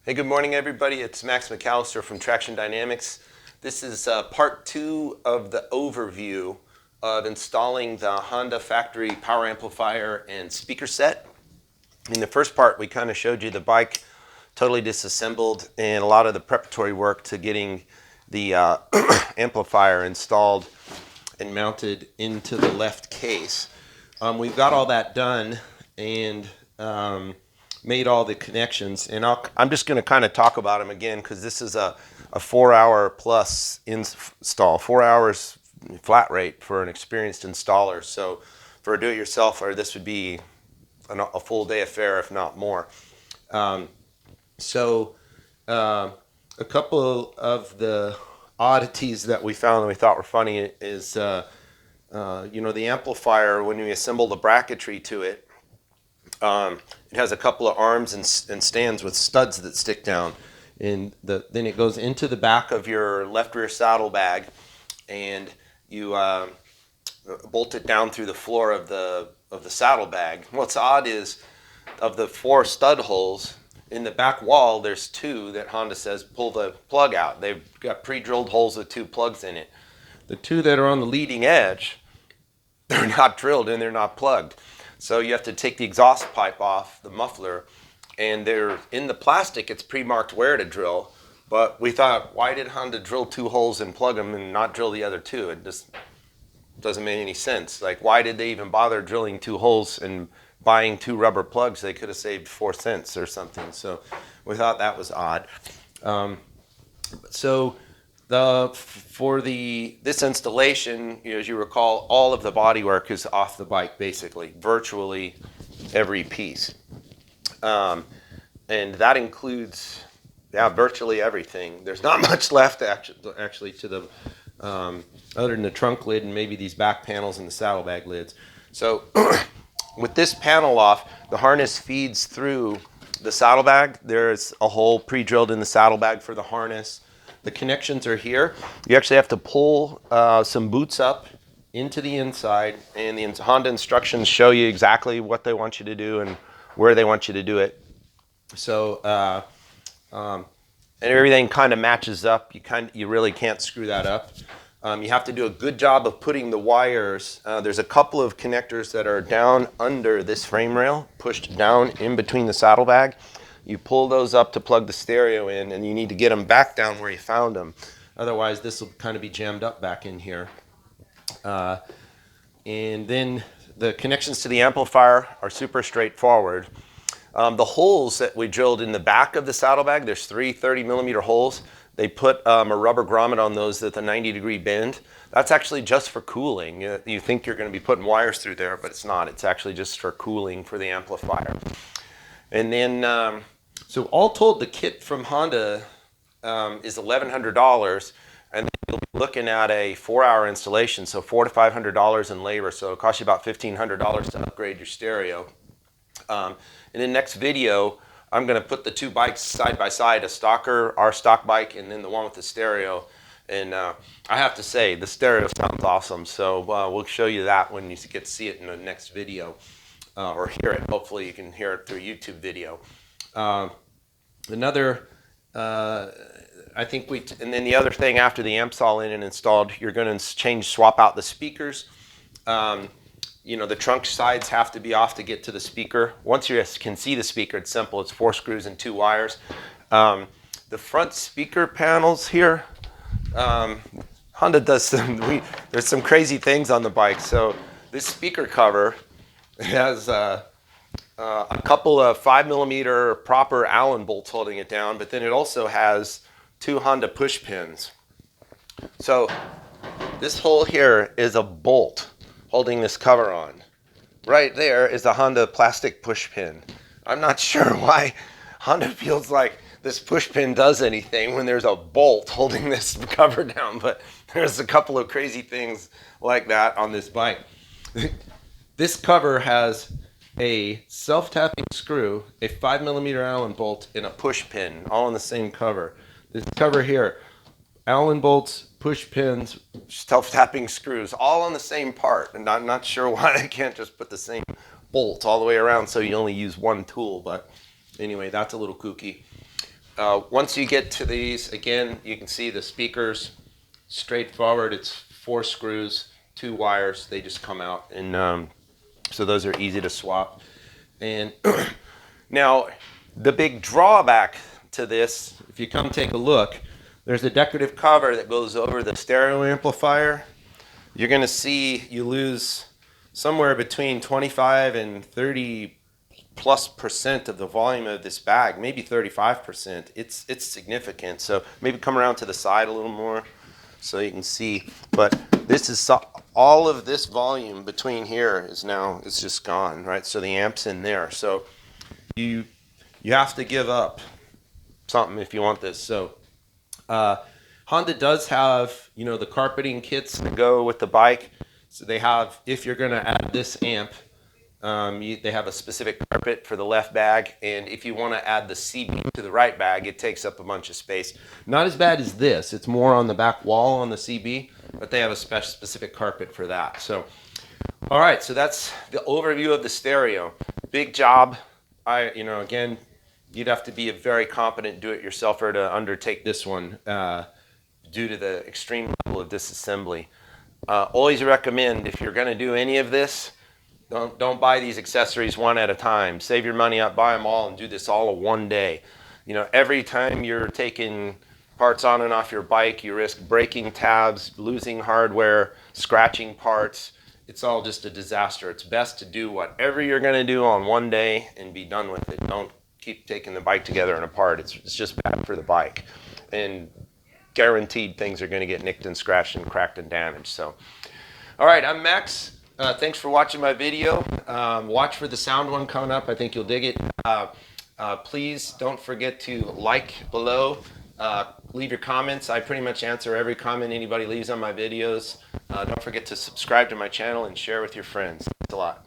Hey, good morning, everybody. It's Max McAllister from Traction Dynamics. This is part two of the overview of installing the Honda factory power amplifier and speaker set. In the first part, we kind of showed you the bike totally disassembled and a lot of the preparatory work to getting the amplifier installed and mounted into the left case. We've got all that done and made all the connections, and I'm just going to kind of talk about them again because this is a 4 hour plus install, 4 hours flat rate for an experienced installer. So for a do-it-yourselfer, this would be a full day affair, if not more. So a couple of the oddities that we found that we thought were funny is, the amplifier, when we assemble the bracketry to it, it has a couple of arms and stands with studs that stick down. And then it goes into the back of your left rear saddlebag, and you bolt it down through the floor of the saddlebag. What's odd is, of the 4 stud holes in the back wall, there's 2 that Honda says pull the plug out. They've got pre-drilled holes with 2 plugs in it. The 2 that are on the leading edge, they're not drilled and they're not plugged. So you have to take the exhaust pipe off the muffler, and they're in the plastic. It's pre-marked where to drill, but we thought, why did Honda drill 2 holes and plug them and not drill the other 2? It just doesn't make any sense. Like, why did they even bother drilling 2 holes and buying 2 rubber plugs? They could have saved 4 cents or something. So we thought that was odd. For this installation, as you recall, all of the bodywork is off the bike, basically, virtually every piece, and that includes, virtually everything. There's not much left actually to the other than the trunk lid and maybe these back panels and the saddlebag lids. So with this panel off, the harness feeds through the saddlebag. There's a hole pre-drilled in the saddlebag for the harness. The connections are here. You actually have to pull some boots up into the inside, and the Honda instructions show you exactly what they want you to do and where they want you to do it. So, and everything kind of matches up. You really can't screw that up. You have to do a good job of putting the wires. There's a couple of connectors that are down under this frame rail, pushed down in between the saddlebag. You pull those up to plug the stereo in, and you need to get them back down where you found them. Otherwise, this will kind of be jammed up back in here. And then the connections to the amplifier are super straightforward. The holes that we drilled in the back of the saddlebag, there's 3 30-millimeter holes. They put a rubber grommet on those at a 90-degree bend. That's actually just for cooling. You think you're going to be putting wires through there, but it's not. It's actually just for cooling for the amplifier. And then, so all told, the kit from Honda is $1,100, and then you'll be looking at a 4-hour installation, so $400 to $500 in labor. So it'll cost you about $1,500 to upgrade your stereo. In the next video, I'm going to put the 2 bikes side by side, our stock bike, and then the one with the stereo. And I have to say, the stereo sounds awesome. So we'll show you that when you get to see it in the next video, or hear it. Hopefully you can hear it through a YouTube video. And then the other thing, after the amp's all in and installed, you're going to swap out the speakers. The trunk sides have to be off to get to the speaker. Once you can see the speaker, it's simple. It's 4 screws and 2 wires. The front speaker panels here, Honda does there's some crazy things on the bike. So this speaker cover has a couple of 5-millimeter proper Allen bolts holding it down, but then it also has 2 Honda push pins. So this hole here is a bolt holding this cover on. Right there is a Honda plastic push pin. I'm not sure why Honda feels like this push pin does anything when there's a bolt holding this cover down, but there's a couple of crazy things like that on this bike. This cover has a self-tapping screw, a 5-millimeter Allen bolt, and a push pin, all on the same cover. This cover here, Allen bolts, push pins, self-tapping screws, all on the same part. And I'm not sure why they can't just put the same bolt all the way around so you only use one tool. But anyway, that's a little kooky. Once you get to these, again, you can see the speakers, straightforward. It's 4 screws, 2 wires. They just come out, and so those are easy to swap. And now, the big drawback to this, if you come take a look, there's a decorative cover that goes over the stereo amplifier. You're going to see you lose somewhere between 25 and 30+% of the volume of this bag, maybe 35%. It's significant. So maybe come around to the side a little more so you can see. But this is all of this volume between here is now, it's just gone, right? So the amp's in there. So you have to give up something if you want this. So Honda does have, the carpeting kits that go with the bike. So they have, if you're going to add this amp, they have a specific carpet for the left bag, and if you want to add the CB to the right bag, it takes up a bunch of space. Not as bad as this. It's more on the back wall on the CB, but they have a specific carpet for that. So, all right, so that's the overview of the stereo. Big job. Again, you'd have to be a very competent do-it-yourselfer to undertake this one due to the extreme level of disassembly. Always recommend, if you're going to do any of this, don't buy these accessories one at a time. Save your money up, buy them all, and do this all in one day. Every time you're taking parts on and off your bike, you risk breaking tabs, losing hardware, scratching parts. It's all just a disaster. It's best to do whatever you're going to do on one day and be done with it. Don't keep taking the bike together and apart. It's just bad for the bike. And guaranteed things are going to get nicked and scratched and cracked and damaged. So, all right, I'm Max. Thanks for watching my video. Watch for the sound one coming up. I think you'll dig it. Please don't forget to like below. Leave your comments. I pretty much answer every comment anybody leaves on my videos. Don't forget to subscribe to my channel and share with your friends. Thanks a lot.